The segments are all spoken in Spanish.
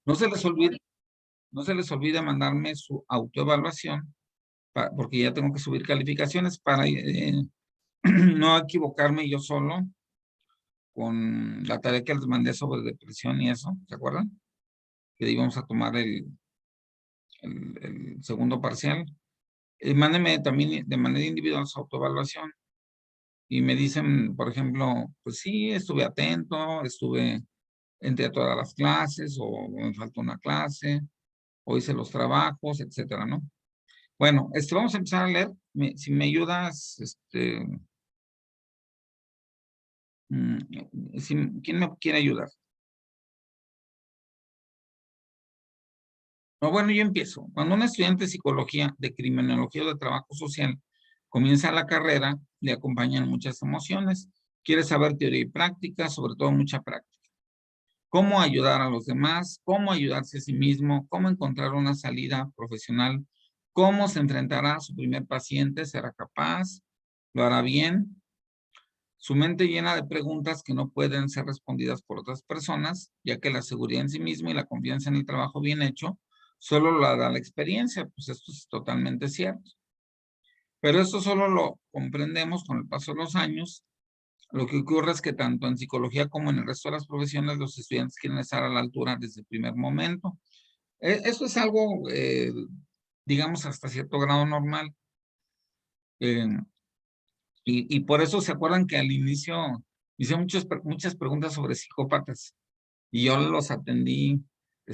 No se les olvide, no se les olvide mandarme su autoevaluación, porque ya tengo que subir calificaciones para no equivocarme yo solo con la tarea que les mandé sobre depresión y eso, ¿se acuerdan? Que íbamos a tomar el segundo parcial. Mándenme también de manera individual su autoevaluación y me dicen, por ejemplo, pues sí, estuve atento, entré a todas las clases o me faltó una clase, o hice los trabajos, etcétera, ¿no? Bueno, vamos a empezar a leer. Si me ayudas, ¿quién me quiere ayudar? No, bueno, yo empiezo. Cuando un estudiante de psicología, de criminología o de trabajo social comienza la carrera, le acompañan muchas emociones. Quiere saber teoría y práctica, sobre todo mucha práctica. Cómo ayudar a los demás, cómo ayudarse a sí mismo, cómo encontrar una salida profesional, cómo se enfrentará a su primer paciente, será capaz, lo hará bien. Su mente llena de preguntas que no pueden ser respondidas por otras personas, ya que la seguridad en sí mismo y la confianza en el trabajo bien hecho solo lo da la experiencia, pues esto es totalmente cierto. Pero esto solo lo comprendemos con el paso de los años. Lo que ocurre es que tanto en psicología como en el resto de las profesiones, los estudiantes quieren estar a la altura desde el primer momento. Esto es algo, digamos, hasta cierto grado normal. Eh, y por eso se acuerdan que al inicio hice muchas preguntas sobre psicópatas y yo los atendí,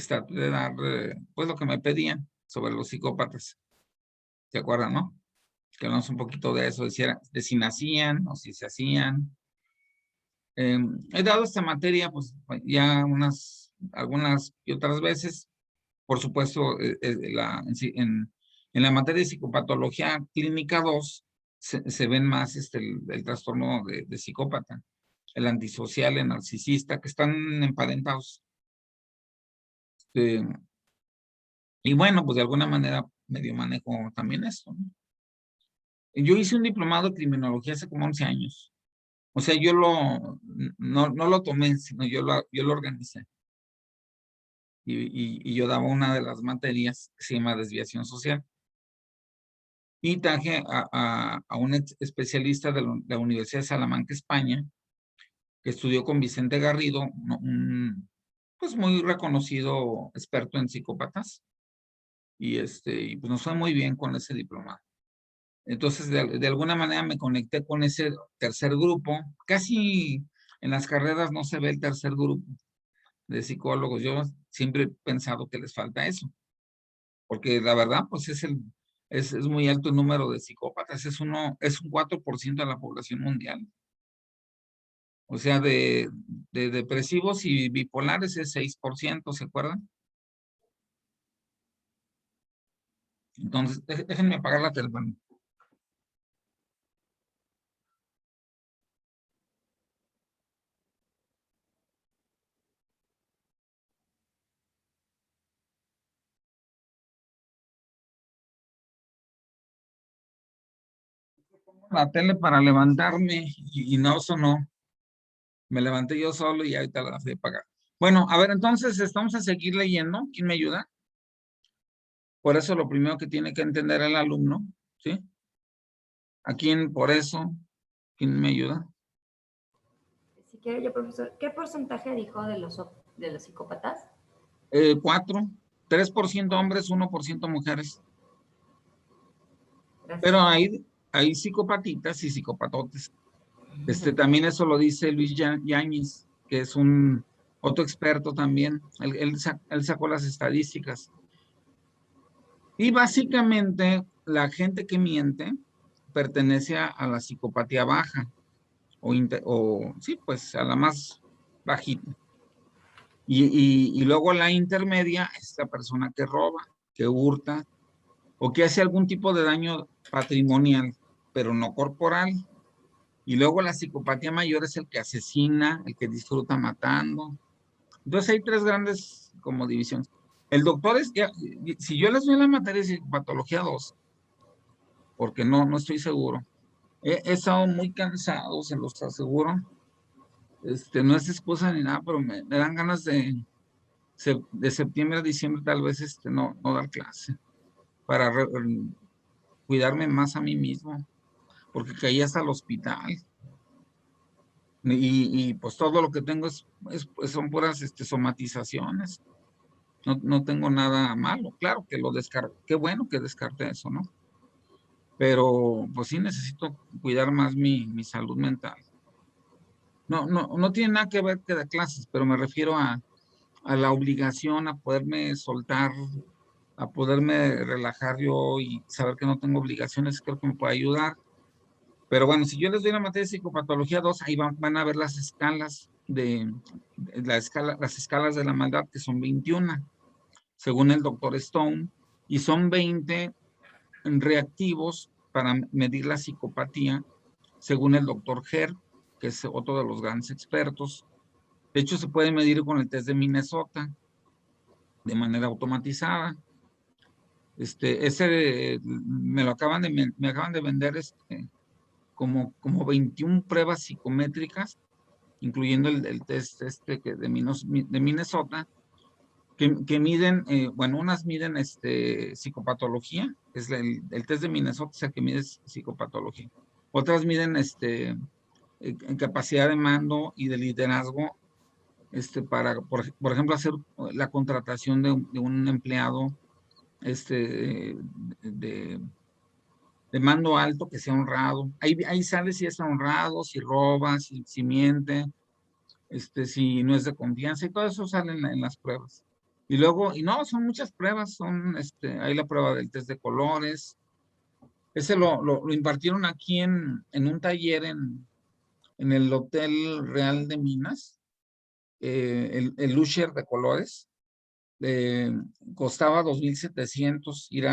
traté de dar, pues, lo que me pedían sobre los psicópatas. ¿Se acuerdan, no? Que hablamos un poquito de eso, de si nacían o si se hacían. He dado esta materia, pues, ya algunas y otras veces. Por supuesto, en la materia de psicopatología clínica 2 se ven más el trastorno de psicópata, el antisocial, el narcisista, que están emparentados. Y bueno, pues de alguna manera medio manejo también esto, ¿no? Yo hice un diplomado de criminología hace como 11 años. O sea, no lo tomé, sino yo lo organicé. Y yo daba una de las materias que se llama desviación social. Y traje a un especialista de la Universidad de Salamanca, España, que estudió con Vicente Garrido, pues muy reconocido experto en psicópatas. Y pues nos fue muy bien con ese diplomado. Entonces, de alguna manera me conecté con ese tercer grupo. Casi en las carreras no se ve el tercer grupo de psicólogos. Yo siempre he pensado que les falta eso, porque la verdad, pues es muy alto el número de psicópatas, es un 4% de la población mundial. O sea, de depresivos y bipolares es 6%, ¿se acuerdan? Entonces, déjenme apagar la teléfono. La tele para levantarme y no sonó. Me levanté yo solo y ahorita la fui a apagar. Bueno, a ver, entonces estamos a seguir leyendo. ¿Quién me ayuda? Por eso lo primero que tiene que entender el alumno, ¿sí? ¿A quién por eso? ¿Quién me ayuda? Si quiere yo, profesor, ¿qué porcentaje dijo de los psicópatas? 4, 3% hombres, 1% mujeres. Gracias. Pero hay psicopatitas y psicopatotes. También eso lo dice Luis Yáñez, que es otro experto también. Él sacó las estadísticas. Y básicamente la gente que miente pertenece a la psicopatía baja, o sí, pues a la más bajita. Y luego la intermedia es la persona que roba, que hurta, o que hace algún tipo de daño patrimonial, pero no corporal. Y luego la psicopatía mayor es el que asesina, el que disfruta matando. Entonces hay tres grandes como divisiones. El doctor si yo les doy la materia de psicopatología 2, porque no estoy seguro, he estado muy cansado, se los aseguro. No es excusa ni nada, pero me dan ganas de de septiembre a diciembre tal vez no dar clase para cuidarme más a mí mismo, porque caí hasta el hospital. Y pues todo lo que tengo pues, son puras somatizaciones. No tengo nada malo. Claro que lo descarto. Qué bueno que descarte eso, ¿no? Pero pues sí necesito cuidar más mi salud mental. No tiene nada que ver que de clases, pero me refiero a la obligación, a poderme soltar, a poderme relajar yo y saber que no tengo obligaciones, creo que me puede ayudar. Pero bueno, si yo les doy la materia de psicopatología 2, ahí van a ver las escalas las escalas de la maldad, que son 21, según el doctor Stone, y son 20 reactivos para medir la psicopatía, según el doctor Herr, que es otro de los grandes expertos. De hecho, se puede medir con el test de Minnesota de manera automatizada. Ese me acaban de vender como 21 pruebas psicométricas, incluyendo el test de Minnesota, que miden, bueno, unas miden psicopatología, es el test de Minnesota es el que mide psicopatología. Otras miden en capacidad de mando y de liderazgo, para, por ejemplo, hacer la contratación de un empleado de mando alto que sea honrado. Ahí sale si es honrado, si roba, si miente, si no es de confianza, y todo eso sale en las pruebas. Y luego, y no, son muchas pruebas, hay la prueba del test de colores. Ese lo impartieron aquí en un taller en el Hotel Real de Minas, el Usher de colores. Costaba 2,700 ir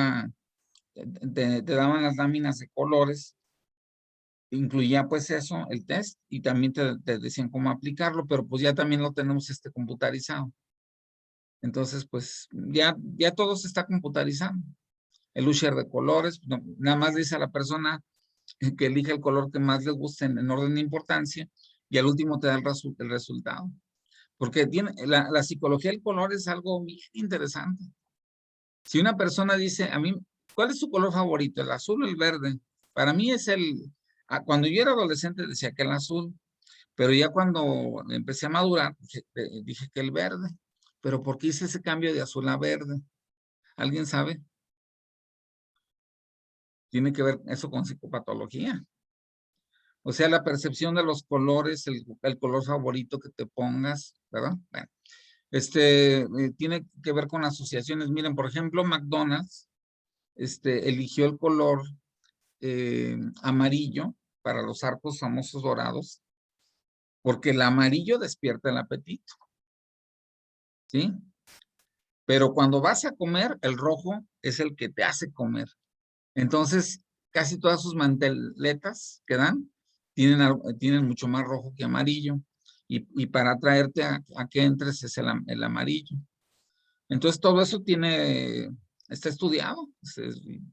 te daban las láminas de colores, incluía pues eso, el test, y también te decían cómo aplicarlo, pero pues ya también lo tenemos computarizado. Entonces, pues ya todo se está computarizando. El Usher de colores, nada más le dice a la persona que elija el color que más le guste en orden de importancia, y al último te da el resultado. Porque la psicología del color es algo bien interesante. Si una persona dice, a mí, ¿cuál es su color favorito? ¿El azul o el verde? Para mí cuando yo era adolescente decía que el azul, pero ya cuando empecé a madurar, dije que el verde. Pero ¿por qué hice ese cambio de azul a verde? ¿Alguien sabe? Tiene que ver eso con psicopatología. O sea, la percepción de los colores, el color favorito que te pongas, ¿verdad? Bueno, tiene que ver con asociaciones. Miren, por ejemplo, McDonald's eligió el color amarillo para los arcos famosos dorados, porque el amarillo despierta el apetito, ¿sí? Pero cuando vas a comer, el rojo es el que te hace comer. Entonces, casi todas sus manteletas que dan tienen mucho más rojo que amarillo. Y para atraerte a que entres es el amarillo. Entonces, todo eso está estudiado,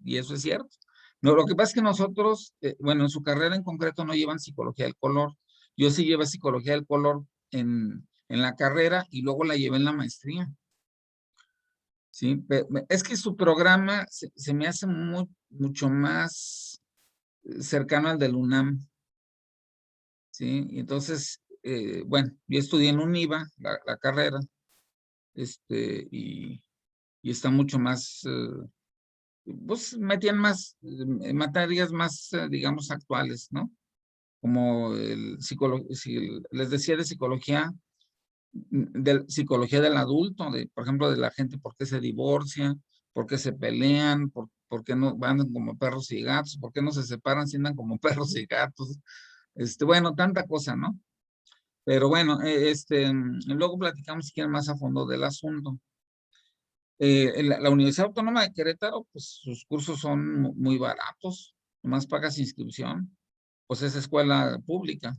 y eso es cierto. No, lo que pasa es que nosotros, bueno, en su carrera en concreto no llevan psicología del color. Yo sí llevé psicología del color en la carrera y luego la llevé en la maestría. Sí, es que su programa se me hace mucho más cercano al del UNAM. Sí, y entonces, bueno, yo estudié en UNIVA, la carrera, y está mucho más, pues metían más materias más, digamos, actuales, ¿no? Como les decía de psicología del adulto, por ejemplo, de la gente, por qué se divorcia, por qué se pelean, por qué no van como perros y gatos, por qué no se separan si andan como perros y gatos. Bueno, tanta cosa, ¿no? Pero bueno, luego platicamos si quieren más a fondo del asunto. La Universidad Autónoma de Querétaro, pues sus cursos son muy baratos, nomás pagas inscripción, pues es escuela pública,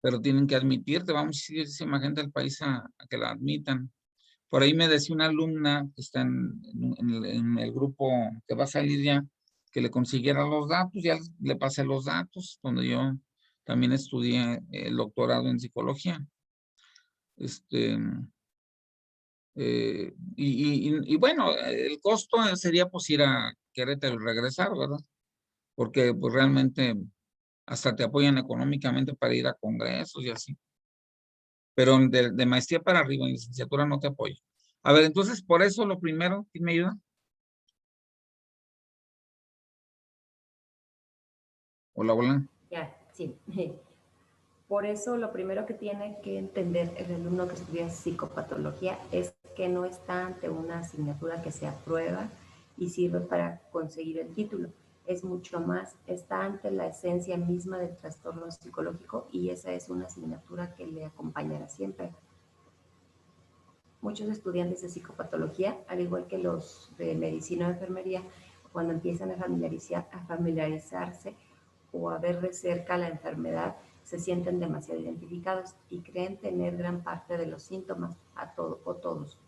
pero tienen que admitirte, vamos a muchísima gente del país a que la admitan. Por ahí me decía una alumna que está en el grupo que va a salir ya, que le consiguiera los datos, ya le pasé los datos, donde yo también estudié el doctorado en psicología. Y bueno, el costo sería pues ir a Querétaro y regresar, ¿verdad? Porque pues realmente hasta te apoyan económicamente para ir a congresos y así. Pero de maestría para arriba, en licenciatura no te apoya. A ver, entonces, por eso lo primero, ¿quién me ayuda? Hola, hola. Ya, sí. Por eso lo primero que tiene que entender el alumno que estudia psicopatología es que no está ante una asignatura que se aprueba y sirve para conseguir el título. Es mucho más, está ante la esencia misma del trastorno psicológico y esa es una asignatura que le acompañará siempre. Muchos estudiantes de psicopatología, al igual que los de medicina o enfermería, cuando empiezan a familiarizarse o a ver de cerca la enfermedad, se sienten demasiado identificados y creen tener gran parte de los síntomas o todos.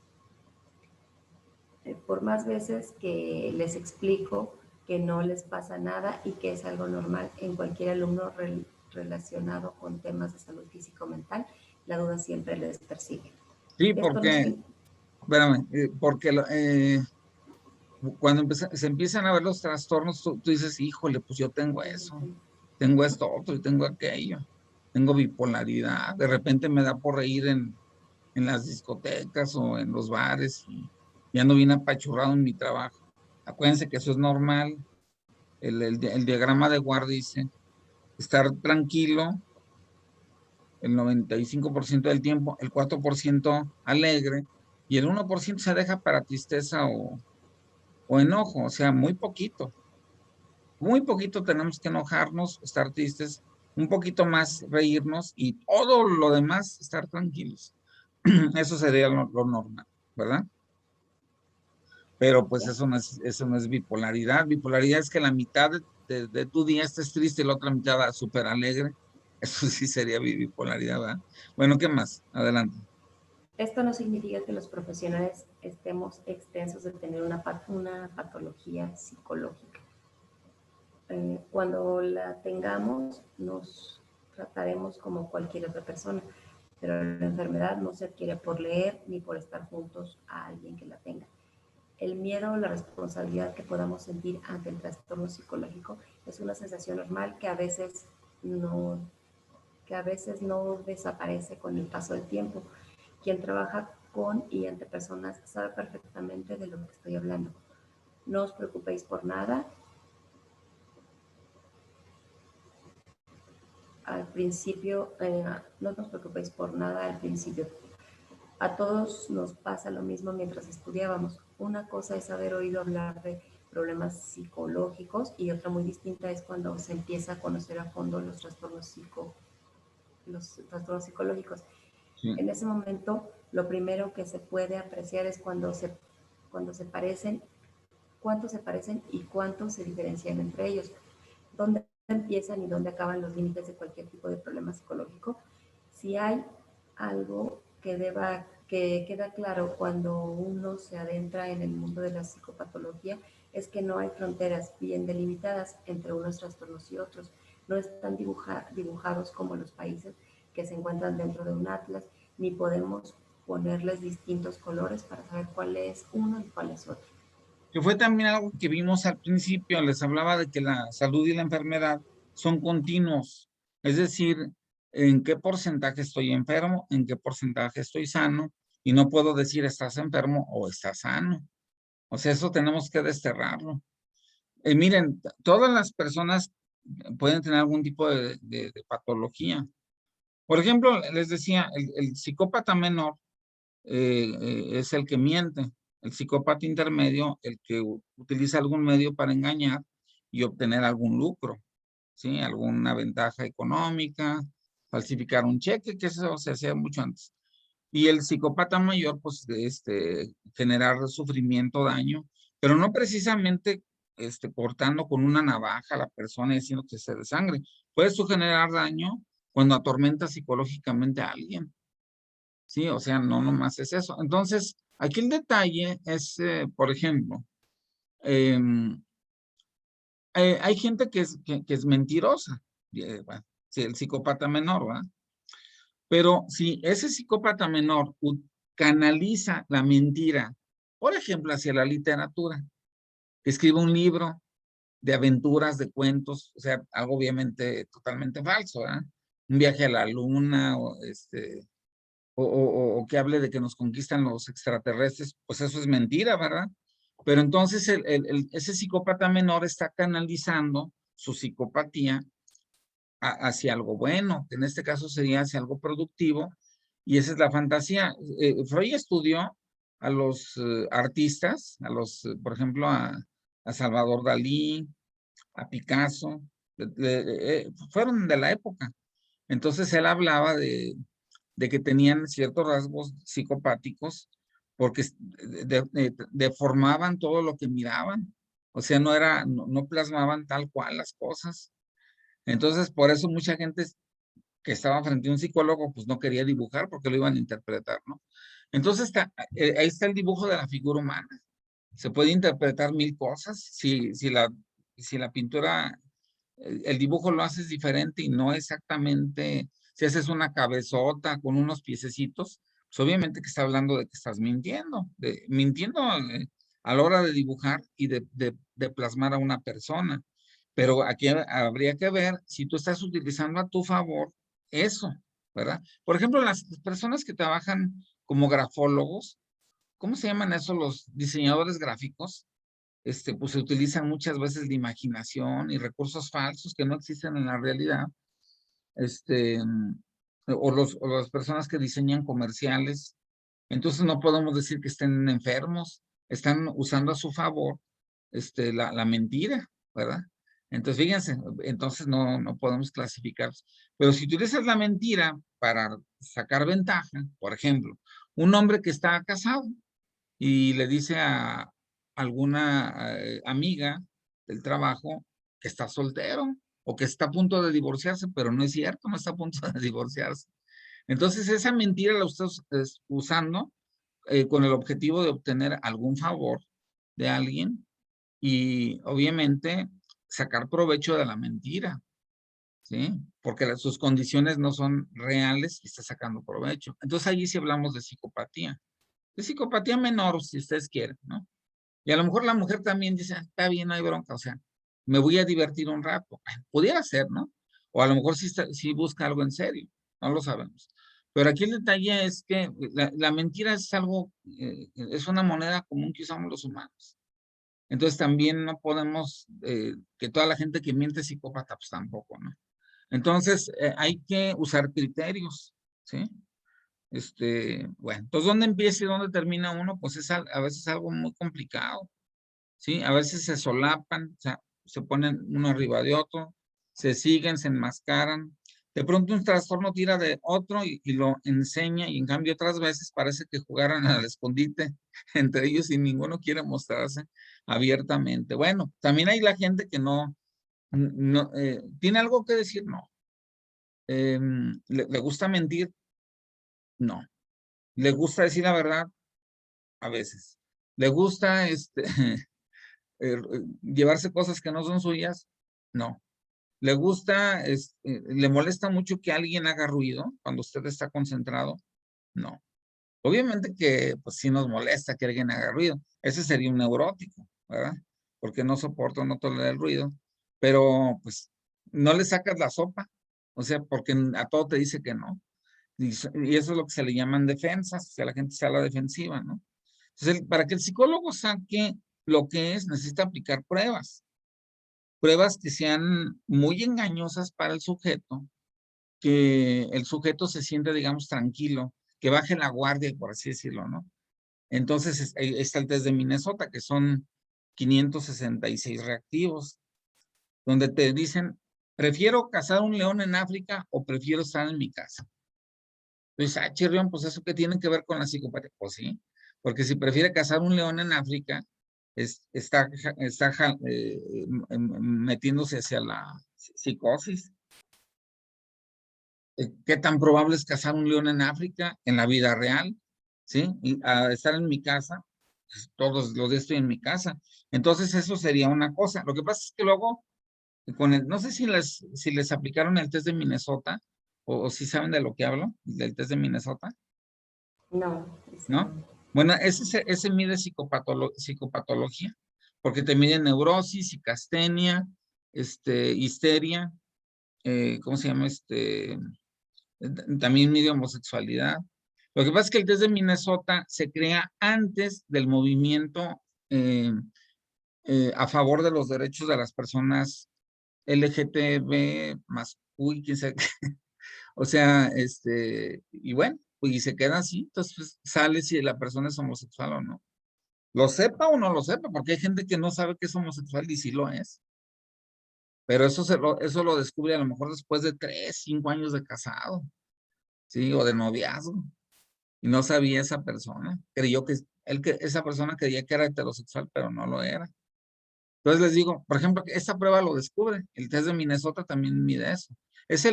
Por más veces que les explico que no les pasa nada y que es algo normal en cualquier alumno relacionado con temas de salud físico-mental, la duda siempre les persigue. Sí, Esto no porque, significa. espérame, porque cuando se empiezan a ver los trastornos, tú dices, híjole, pues yo tengo eso, tengo esto otro y tengo aquello, tengo bipolaridad, de repente me da por reír en las discotecas o en los bares y ya ando bien apachurrado en mi trabajo. Acuérdense que eso es normal. El diagrama de Ward dice estar tranquilo el 95% del tiempo, el 4% alegre y el 1% se deja para tristeza o enojo, o sea, muy poquito tenemos que enojarnos, estar tristes, un poquito más reírnos y todo lo demás estar tranquilos. Eso sería lo normal, ¿verdad? Pero pues eso no es bipolaridad. Bipolaridad es que la mitad de tu día estés triste y la otra mitad súper alegre. Eso sí sería bipolaridad, ¿verdad? Bueno, ¿qué más? Adelante. Esto no significa que los profesionales estemos extensos de tener una patología psicológica. Cuando la tengamos, nos trataremos como cualquier otra persona, pero la enfermedad no se adquiere por leer ni por estar juntos a alguien que la tenga. El miedo o la responsabilidad que podamos sentir ante el trastorno psicológico es una sensación normal no, que a veces no desaparece con el paso del tiempo. Quien trabaja con y ante personas sabe perfectamente de lo que estoy hablando. No os preocupéis por nada. Al principio, no os preocupéis por nada al principio. A todos nos pasa lo mismo mientras estudiábamos. Una cosa es haber oído hablar de problemas psicológicos y otra muy distinta es cuando se empieza a conocer a fondo los trastornos psicológicos. Sí. En ese momento, lo primero que se puede apreciar es cuánto se parecen y cuánto se diferencian entre ellos. Dónde empiezan y dónde acaban los límites de cualquier tipo de problema psicológico. Si hay algo que queda claro cuando uno se adentra en el mundo de la psicopatología, es que no hay fronteras bien delimitadas entre unos trastornos y otros. No están dibujados como los países que se encuentran dentro de un atlas, ni podemos ponerles distintos colores para saber cuál es uno y cuál es otro. Que fue también algo que vimos al principio, les hablaba de que la salud y la enfermedad son continuos, es decir, en qué porcentaje estoy enfermo, en qué porcentaje estoy sano, y no puedo decir estás enfermo o estás sano. O sea, eso tenemos que desterrarlo. Miren, todas las personas pueden tener algún tipo de patología. Por ejemplo, les decía, el psicópata menor es el que miente. El psicópata intermedio, el que utiliza algún medio para engañar y obtener algún lucro, ¿sí? Alguna ventaja económica, falsificar un cheque, que eso se hacía mucho antes. Y el psicópata mayor, pues, generar sufrimiento, daño, pero no precisamente cortando con una navaja a la persona y haciendo que se desangre. Puedes tú generar daño cuando atormentas psicológicamente a alguien. Sí, o sea, no nomás es eso. Entonces, aquí el detalle es, por ejemplo, hay gente que es mentirosa, bueno, sí, el psicópata menor, ¿verdad? Pero si ese psicópata menor canaliza la mentira, por ejemplo, hacia la literatura. Escribe un libro de aventuras, de cuentos, o sea, algo obviamente totalmente falso, ¿verdad? Un viaje a la luna, o que hable de que nos conquistan los extraterrestres, pues eso es mentira, ¿verdad? Pero entonces ese psicópata menor está canalizando su psicopatía hacia algo bueno, que en este caso sería hacia algo productivo, y esa es la fantasía. Freud estudió a los artistas, por ejemplo, a Salvador Dalí, a Picasso, fueron de la época. Entonces él hablaba de que tenían ciertos rasgos psicopáticos porque deformaban todo lo que miraban. O sea, no plasmaban tal cual las cosas. Entonces, por eso mucha gente que estaba frente a un psicólogo, pues no quería dibujar porque lo iban a interpretar, ¿no? Entonces, ahí está el dibujo de la figura humana. Se puede interpretar mil cosas. Si la pintura, el dibujo lo haces diferente y no exactamente, si haces una cabezota con unos piececitos, pues obviamente que está hablando de que estás mintiendo, mintiendo a la hora de dibujar y de plasmar a una persona. Pero aquí habría que ver si tú estás utilizando a tu favor eso, ¿verdad? Por ejemplo, las personas que trabajan como grafólogos, ¿cómo se llaman eso? Los diseñadores gráficos, pues se utilizan muchas veces la imaginación y recursos falsos que no existen en la realidad, o las personas que diseñan comerciales. Entonces no podemos decir que estén enfermos, están usando a su favor la mentira, ¿verdad? Entonces, fíjense, entonces no podemos clasificarlos. Pero si utilizas la mentira para sacar ventaja, por ejemplo, un hombre que está casado y le dice a alguna amiga del trabajo que está soltero o que está a punto de divorciarse, pero no es cierto, no está a punto de divorciarse. Entonces, esa mentira la estás usando con el objetivo de obtener algún favor de alguien y obviamente sacar provecho de la mentira, ¿sí? Porque sus condiciones no son reales y está sacando provecho. Entonces allí sí hablamos de psicopatía menor, si ustedes quieren, ¿no? Y a lo mejor la mujer también dice, está bien, no hay bronca, o sea, me voy a divertir un rato. Pudiera ser, ¿no? O a lo mejor sí busca algo en serio, no lo sabemos. Pero aquí el detalle es que la mentira es algo, es una moneda común que usamos los humanos. Entonces también no podemos, que toda la gente que miente es psicópata, pues tampoco, ¿no? Entonces hay que usar criterios, ¿sí? Bueno, entonces ¿dónde empieza y dónde termina uno? Pues es a veces algo muy complicado, ¿sí? A veces se solapan, o sea, se ponen uno arriba de otro, se siguen, se enmascaran. De pronto un trastorno tira de otro y lo enseña, y en cambio otras veces parece que jugaran al escondite entre ellos y ninguno quiere mostrarse abiertamente. Bueno, también hay la gente que tiene algo que decir, no. ¿Le gusta mentir? No. ¿Le gusta decir la verdad? A veces. ¿Le gusta llevarse cosas que no son suyas? No. ¿Le gusta, le molesta mucho que alguien haga ruido cuando usted está concentrado? No. Obviamente que pues sí nos molesta que alguien haga ruido. Ese sería un neurótico, ¿verdad? Porque no soporta, no tolera el ruido. Pero pues no le sacas la sopa. O sea, porque a todo te dice que no. Y eso es lo que se le llaman defensas. O sea, la gente se a la defensiva, ¿no? Entonces, para que el psicólogo saque lo que es, necesita aplicar pruebas. Pruebas que sean muy engañosas para el sujeto, que el sujeto se siente, digamos, tranquilo, que baje la guardia, por así decirlo, ¿no? Entonces, está el test de Minnesota, que son 566 reactivos, donde te dicen, ¿prefiero cazar un león en África o prefiero estar en mi casa? Entonces, Chirrión, pues eso que tiene que ver con la psicopatía. Pues sí, porque si prefiere cazar un león en África, está metiéndose hacia la psicosis. ¿Qué tan probable es cazar un león en África en la vida real? ¿Sí? Y a estar en mi casa, pues, todos los días estoy en mi casa. Entonces, eso sería una cosa. Lo que pasa es que luego, no sé si les aplicaron el test de Minnesota o si saben de lo que hablo, del test de Minnesota. No, ¿no? Bueno, ese mide psicopatología, porque te mide neurosis, psicastenia, histeria, ¿cómo se llama? También mide homosexualidad. Lo que pasa es que el test de Minnesota se crea antes del movimiento a favor de los derechos de las personas LGTB más, uy, quién sabe qué. O sea, y bueno, pues y se queda así, entonces pues, sale si la persona es homosexual o no. Lo sepa o no lo sepa, porque hay gente que no sabe que es homosexual y sí lo es. Pero eso lo descubre a lo mejor después de 3, 5 años de casado, ¿sí? O de noviazgo. Y no sabía esa persona. Creyó que esa persona creía que era heterosexual, pero no lo era. Entonces les digo, por ejemplo, que esta prueba lo descubre. El test de Minnesota también mide eso. Es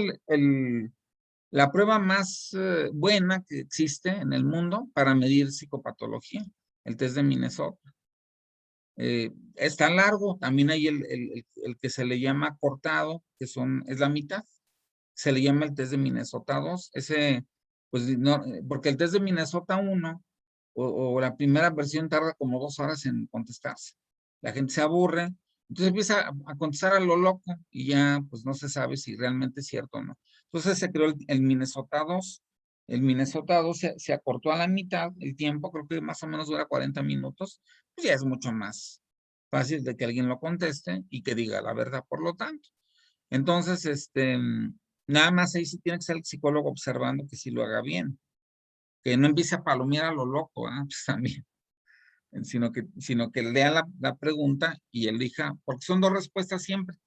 la prueba más buena que existe en el mundo para medir psicopatología, el test de Minnesota. Es tan largo, también hay el que se le llama cortado, es la mitad. Se le llama el test de Minnesota 2. Ese, pues no, porque el test de Minnesota 1 o la primera versión tarda como 2 horas en contestarse. La gente se aburre, entonces empieza a contestar a lo loco y ya pues no se sabe si realmente es cierto o no. Entonces se creó el Minnesota 2. El Minnesota 2 se acortó a la mitad el tiempo, creo que más o menos dura 40 minutos, pues ya es mucho más fácil de que alguien lo conteste y que diga la verdad, por lo tanto. Entonces, nada más ahí sí tiene que ser el psicólogo observando que sí lo haga bien, que no empiece a palomear a lo loco, pues también, sino que lea la pregunta y elija, porque son 2 respuestas siempre.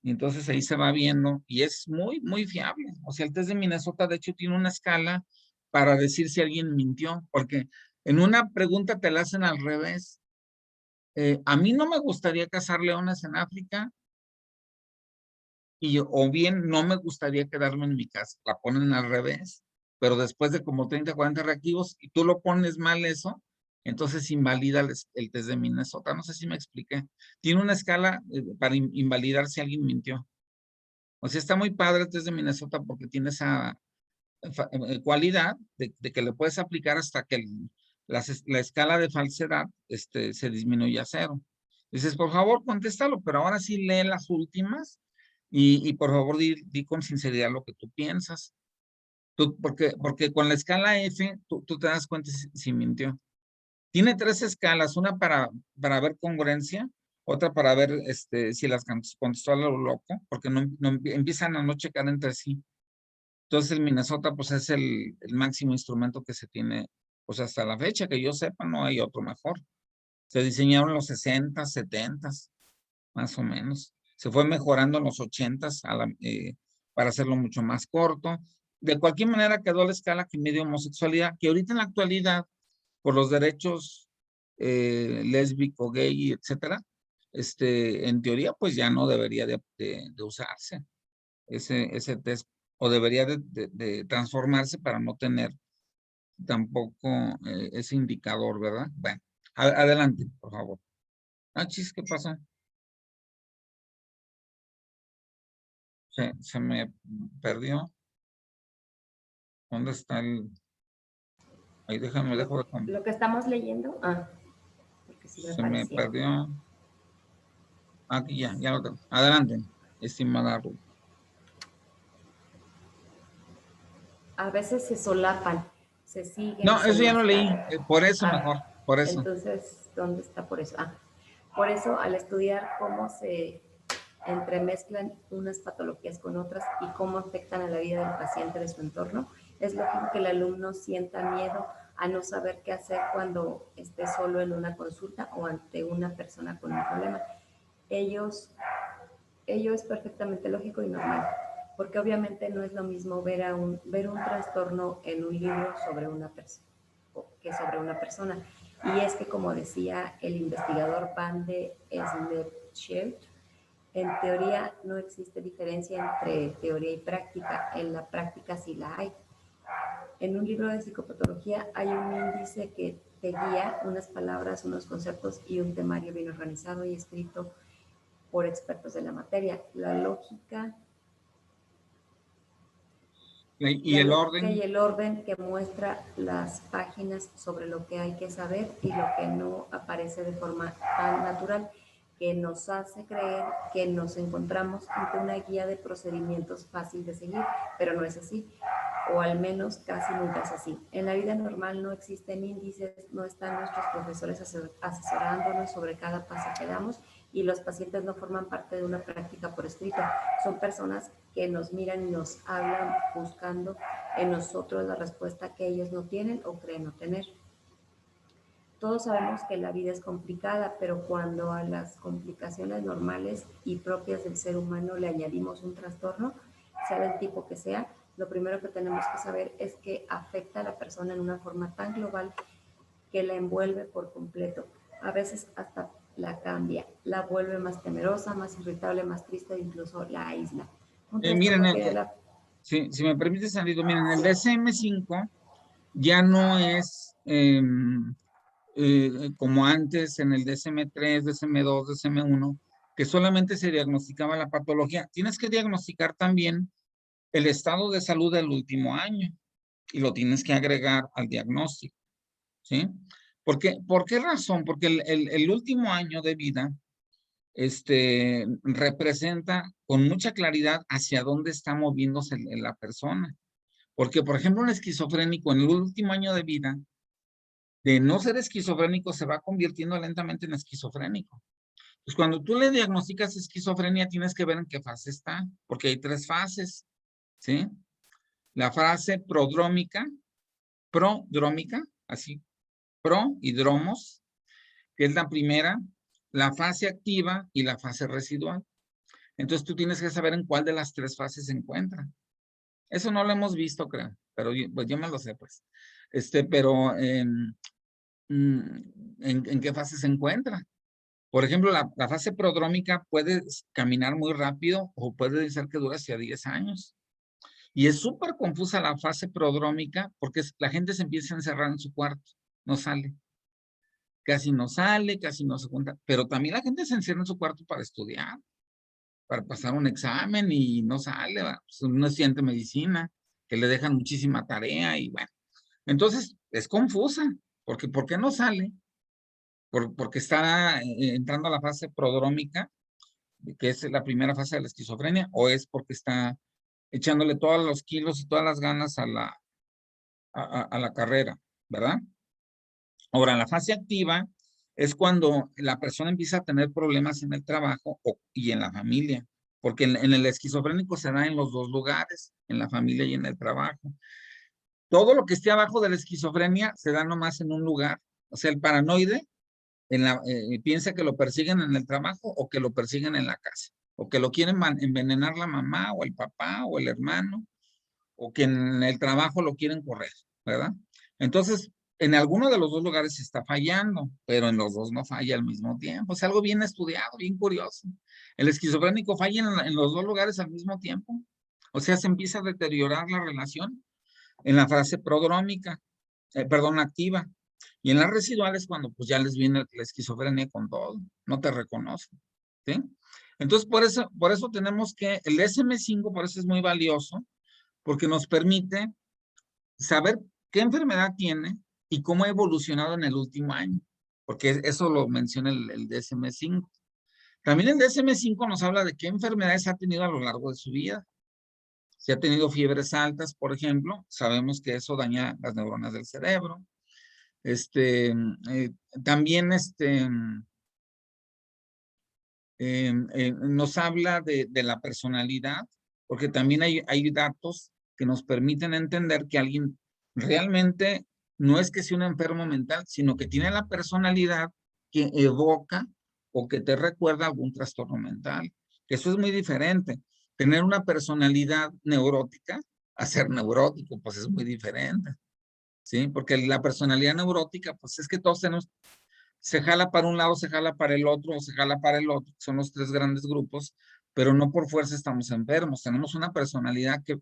Y entonces ahí se va viendo y es muy, muy fiable. O sea, el test de Minnesota, de hecho, tiene una escala para decir si alguien mintió, porque en una pregunta te la hacen al revés. A mí no me gustaría cazar leones en África, o bien no me gustaría quedarme en mi casa. La ponen al revés, pero después de como 30, 40 reactivos y tú lo pones mal eso, entonces invalida el test de Minnesota. No sé si me expliqué. Tiene una escala para invalidar si alguien mintió. O sea, está muy padre el test de Minnesota porque tiene esa cualidad de que le puedes aplicar hasta que la escala de falsedad se disminuye a 0. Dices, por favor, contéstalo, pero ahora sí lee las últimas y por favor di con sinceridad lo que tú piensas. Porque con la escala F tú te das cuenta si mintió. Tiene 3 escalas, una para ver congruencia, otra para ver si las contestó a lo loco, porque no empiezan a no checar entre sí. Entonces el Minnesota pues es el máximo instrumento que se tiene pues hasta la fecha, que yo sepa, no hay otro mejor. Se diseñaron en los 60, 70, más o menos. Se fue mejorando en los 80 para hacerlo mucho más corto. De cualquier manera quedó la escala que mide homosexualidad, que ahorita en la actualidad, por los derechos lésbico, gay, etcétera, en teoría pues ya no debería de usarse ese test, o debería de transformarse para no tener tampoco ese indicador, ¿verdad? Bueno, adelante, por favor. Ah, chis, ¿qué pasó? Se me perdió. ¿Dónde está el...? Ahí déjame, dejo de... Lo que estamos leyendo, porque sí me Se me parecía. perdió. Aquí ya lo tengo. Adelante, estimada Ruth. A veces se solapan, se siguen, No, se eso ya lo leí. enmascaran. Por eso mejor, por eso. Entonces, ¿dónde está por eso? Por eso al estudiar cómo se entremezclan unas patologías con otras y cómo afectan a la vida del paciente de su entorno, es lógico que el alumno sienta miedo a no saber qué hacer cuando esté solo en una consulta o ante una persona con un problema. Ello es perfectamente lógico y normal, porque obviamente no es lo mismo ver un trastorno en un libro sobre una persona que sobre una persona. Y es que, como decía el investigador Van de Schlecht, en teoría no existe diferencia entre teoría y práctica. En la práctica sí la hay. En un libro de psicopatología hay un índice que te guía unas palabras, unos conceptos y un temario bien organizado y escrito por expertos de la materia. La lógica Y La el lógica y orden, el orden que muestra las páginas sobre lo que hay que saber y lo que no aparece de forma tan natural, que nos hace creer que nos encontramos ante una guía de procedimientos fácil de seguir, pero no es así, o al menos casi nunca es así. En la vida normal no existen índices, no están nuestros profesores asesorándonos sobre cada paso que damos, y los pacientes no forman parte de una práctica por escrito. Son personas que nos miran y nos hablan buscando en nosotros la respuesta que ellos no tienen o creen no tener. Todos sabemos que la vida es complicada, pero cuando a las complicaciones normales y propias del ser humano le añadimos un trastorno, sea del tipo que sea, lo primero que tenemos que saber es que afecta a la persona en una forma tan global que la envuelve por completo. A veces hasta la cambia, la vuelve más temerosa, más irritable, más triste e incluso la aísla. Un miren, trastorno tiene la... si me permite, Sandrito, miren, el Sí, DSM-5 ya no es como antes en el DSM-3, DSM-2, DSM-1, que solamente se diagnosticaba la patología. Tienes que diagnosticar también el estado de salud del último año y lo tienes que agregar al diagnóstico, ¿sí? ¿Por qué razón? Porque el último año de vida representa con mucha claridad hacia dónde está moviéndose la persona. Porque, por ejemplo, un esquizofrénico en el último año de vida, de no ser esquizofrénico, se va convirtiendo lentamente en esquizofrénico. Pues cuando tú le diagnosticas esquizofrenia, tienes que ver en qué fase está, porque hay 3 fases, ¿sí? La fase prodrómica, así, pro y dromos, que es la primera, la fase activa y la fase residual. Entonces tú tienes que saber en cuál de las 3 fases se encuentra. Eso no lo hemos visto, creo, pero pues yo me lo sé, pues. Pero ¿en qué fase se encuentra? Por ejemplo, la fase prodrómica puede caminar muy rápido o puede ser que dure hasta 10 años. Y es súper confusa la fase prodrómica porque la gente se empieza a encerrar en su cuarto, no sale. Casi no sale, casi no se cuenta, pero también la gente se encierra en su cuarto para estudiar, para pasar un examen y no sale, pues un estudiante de medicina que le dejan muchísima tarea y bueno. Entonces, es confusa, porque ¿por qué no sale? Porque está entrando a la fase prodrómica, que es la primera fase de la esquizofrenia, o es porque está echándole todos los kilos y todas las ganas a la carrera, ¿verdad? Ahora, la fase activa es cuando la persona empieza a tener problemas en el trabajo y en la familia, porque en el esquizofrénico se da en los 2 lugares, en la familia y en el trabajo. Todo lo que esté abajo de la esquizofrenia se da nomás en un lugar. O sea, el paranoide piensa que lo persiguen en el trabajo o que lo persiguen en la casa, o que lo quieren envenenar la mamá o el papá o el hermano, o que en el trabajo lo quieren correr, ¿verdad? Entonces, en alguno de los 2 lugares se está fallando, pero en los 2 no falla al mismo tiempo. Es algo bien estudiado, bien curioso. El esquizofrénico falla en los 2 lugares al mismo tiempo. O sea, se empieza a deteriorar la relación en la fase prodrómica, perdón, activa. Y en las residuales cuando pues ya les viene la esquizofrenia con todo, no te reconocen, ¿sí? Entonces, por eso tenemos que, el DSM-5 por eso es muy valioso, porque nos permite saber qué enfermedad tiene y cómo ha evolucionado en el último año, porque eso lo menciona el DSM-5. También el DSM-5 nos habla de qué enfermedades ha tenido a lo largo de su vida. Si ha tenido fiebres altas, por ejemplo, sabemos que eso daña las neuronas del cerebro. También nos habla de la personalidad, porque también hay datos que nos permiten entender que alguien realmente no es que sea un enfermo mental, sino que tiene la personalidad que evoca o que te recuerda algún trastorno mental. Eso es muy diferente. Tener una personalidad neurótica a ser neurótico, pues es muy diferente, ¿sí? Porque la personalidad neurótica, pues es que todos tenemos, se jala para un lado, se jala para el otro, o se jala para el otro, son los 3 grandes grupos, pero no por fuerza estamos enfermos, tenemos una personalidad que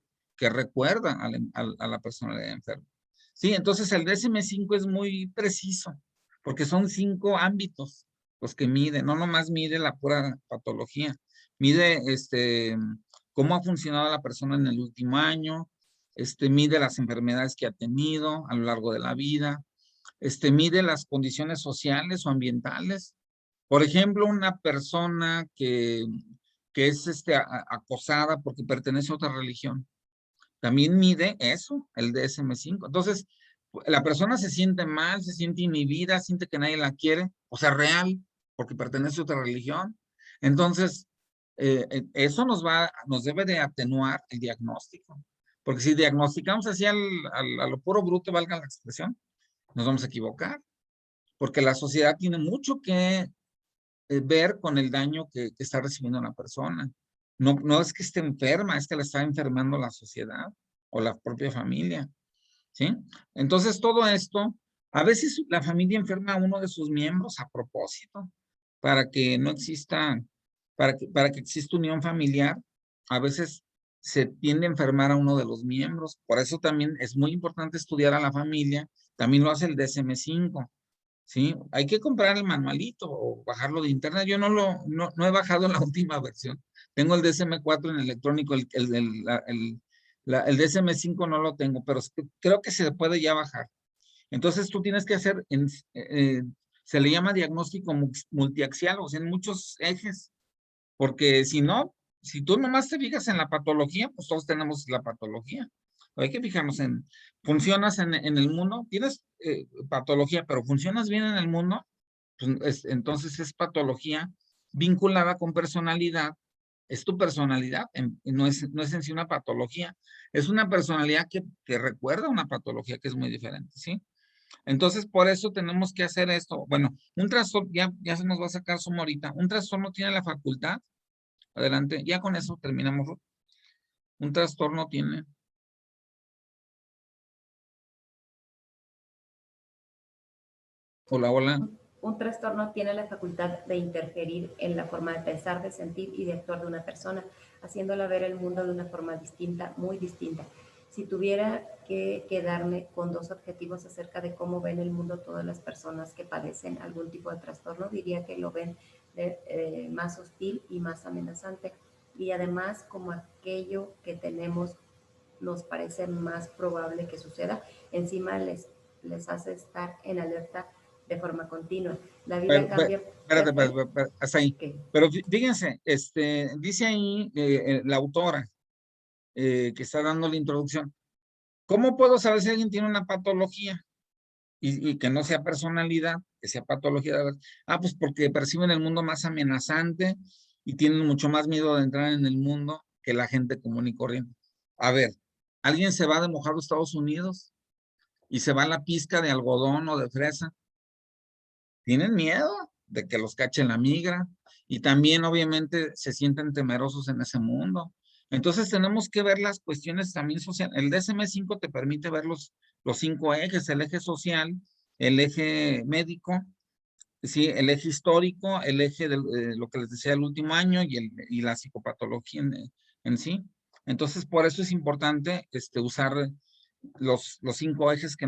recuerda a la personalidad enferma. Sí, entonces el DSM-5 es muy preciso, porque son 5 ámbitos los que mide, no nomás mide la pura patología, mide cómo ha funcionado la persona en el último año, mide las enfermedades que ha tenido a lo largo de la vida, mide las condiciones sociales o ambientales. Por ejemplo, una persona que es acosada porque pertenece a otra religión, también mide eso, el DSM-5. Entonces, la persona se siente mal, se siente inhibida, siente que nadie la quiere, o sea, real, porque pertenece a otra religión. Entonces, eso nos debe de atenuar el diagnóstico. Porque si diagnosticamos así a lo puro bruto, valga la expresión, nos vamos a equivocar. Porque la sociedad tiene mucho que ver con el daño que está recibiendo una persona. No es que esté enferma, es que la está enfermando la sociedad o la propia familia, ¿sí? Entonces, todo esto, a veces la familia enferma a uno de sus miembros a propósito, para que no exista, para que exista unión familiar. A veces se tiende a enfermar a uno de los miembros. Por eso también es muy importante estudiar a la familia. También lo hace el DSM-5. ¿Sí? Hay que comprar el manualito o bajarlo de internet. Yo no he bajado la última versión. Tengo el DSM-4 en electrónico, el DSM-5 no lo tengo, pero creo que se puede ya bajar. Entonces tú tienes que hacer, se le llama diagnóstico multiaxial, o sea, en muchos ejes, porque si no, si tú nomás te fijas en la patología, pues todos tenemos la patología. Hay que fijarnos en, ¿funcionas en el mundo? Tienes patología, pero ¿funcionas bien en el mundo? Pues entonces es patología vinculada con personalidad. Es tu personalidad, no es en sí una patología. Es una personalidad que recuerda una patología que es muy diferente, ¿sí? Entonces, por eso tenemos que hacer esto. Bueno, un trastorno, ya se nos va a sacar su morita. Un trastorno tiene la facultad. Adelante, ya con eso terminamos. Un trastorno tiene. Hola, hola. Un trastorno tiene la facultad de interferir en la forma de pensar, de sentir y de actuar de una persona, haciéndola ver el mundo de una forma distinta, muy distinta. Si tuviera que quedarme con dos objetivos acerca de cómo ven el mundo todas las personas que padecen algún tipo de trastorno, diría que lo ven más hostil y más amenazante. Y además, como aquello que tenemos nos parece más probable que suceda, encima les hace estar en alerta de forma continua. La vida cambia. Espérate, hasta ahí. ¿Qué? Pero fíjense, dice ahí la autora que está dando la introducción. ¿Cómo puedo saber si alguien tiene una patología y que no sea personalidad, que sea patología? Pues porque perciben el mundo más amenazante y tienen mucho más miedo de entrar en el mundo que la gente común y corriente. A ver, ¿alguien se va de mojado a Estados Unidos y se va a la pizca de algodón o de fresa? Tienen miedo de que los cache la migra y también obviamente se sienten temerosos en ese mundo. Entonces tenemos que ver las cuestiones también sociales. El DSM-5 te permite ver los 5 ejes, el eje social, el eje médico, sí, el eje histórico, el eje de lo que les decía el último año y la psicopatología en sí. Entonces por eso es importante usar los 5 ejes que